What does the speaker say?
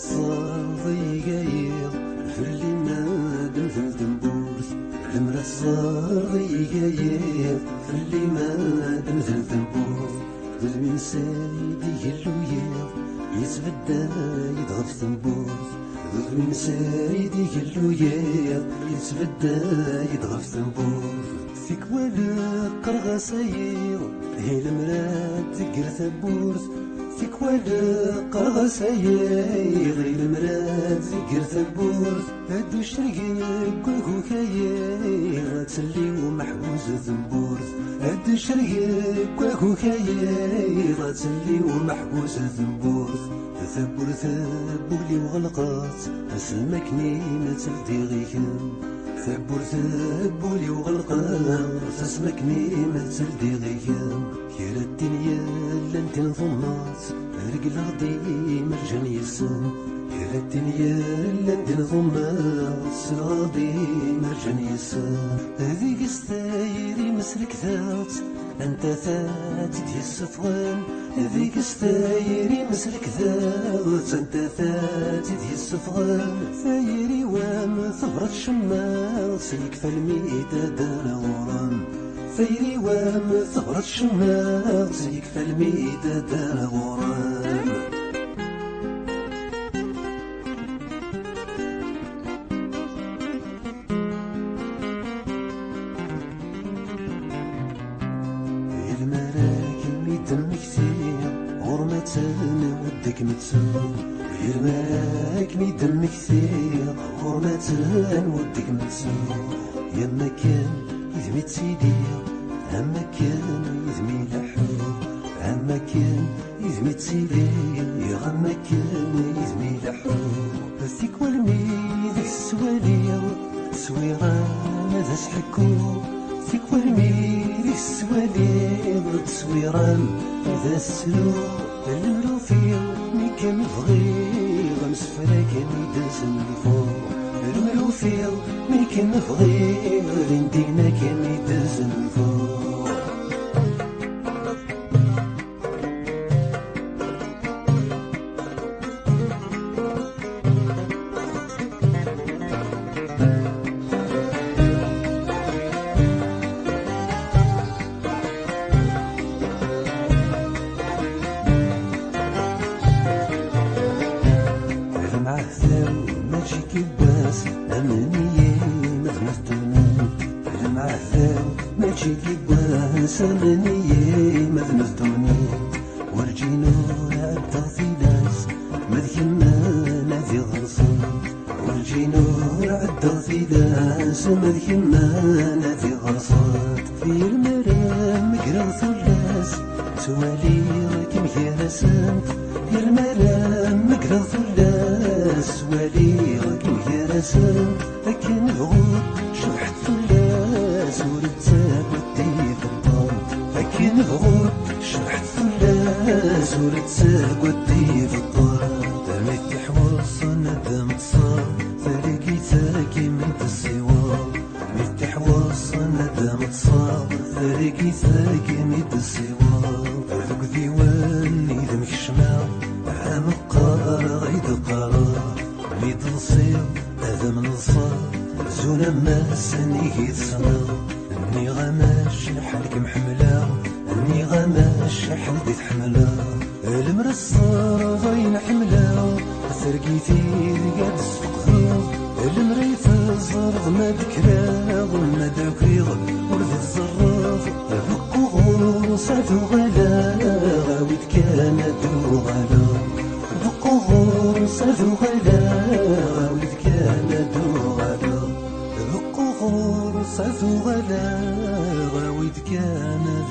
الصاغي في اللي ما دمثل تنبورث المرا الصاغي في اللي ما دمثل تنبورث ذو من سيدي يلو يتبدى يضغف تنبورث ذو من سيدي يلو يتبدى يضغف تنبورث فيك ولا قرغة سايغ هي المرا تقر تنبورث فيك ولا قرغة سايغ هي المرا تقر تنبورث هادو شرقك وكو كايغ تسلي ومحبوس تنبورث هادو شرقك وكو كايغ تسلي ومحبوس تنبورث ثبور ثبولي وغلقات اسمكني ما تلدي غيكم ثبور ثبولي وغلقات اسمكني ما تلدي غيكم كيرا الدنيا لانت نظمات رجل غدي مرجان يسن كيرا الدنيا لانت نظمات غدي مرجان يسن هذيك استايري مسلك ذات انت ثاتي ديال الصفوان هذيك استايري مسلك ذات انت ثاتي ديال الصفوان ثايري وام ثبرة الشمال سيكفى الميدة دار غرام ثايري وام ثبرة الشمال سيكفى الميدة دار غرام دم كثير غرمة ودك متسوق يرماك مي دم كثير غرمة ودك متسوق يما كان يدمي تسيدي اما كان يدمي لحو اما كان يدمي تسيدي اما كان يدمي لحو فيك والمي ذيك السوالير سويران هذا سحكو فيك والمي ذيك السوالير تصويران هذا السلوك الملوفية مي كان بغي غنسفرا كان يداس الفوق الملوفية مي كان بغي غندينا كان يداس الفوق المعثم ماشي كباس أمنية مذنفتوني المعثم ماشي كباس أمنية مذنفتوني ورجينو عدا ثلاث مذكنا نادي غرصن ورجينو عدا ثلاث مذكنا نادي غرصن في المرام مقرا ثلاث سوالي راكم يرسم في المرام مقرا ثلاث سوالي راكم يرسم لكن الغود شبحت ثلاث ورتاب ودي في الدار لكن الغود شبحت ثلاث ورتاب ودي في الدار دامك تحوص ندم تصار فريقي ثاكي من السوار دامك تحوص ندم تصار فريقي ثاكي من السوار ذوك ديوان إذا مكشمال عام القرار غيد قرار ميد نصير هذا من الصار زونا ما سنيه تصنع اني غماش حالك محملة اني غماش حالك تحملة المرا الصار غين حملة ثرقيتي قاد السقفيض المرا يتزرغ ما ذكراغ ما داكيغ ورد الزراغ بقو غوصات وغلا غاويت كانت وغلا بقو غوصات وغلا غاويت كانت وغلا بقو غوصات وغلا غاويت كانت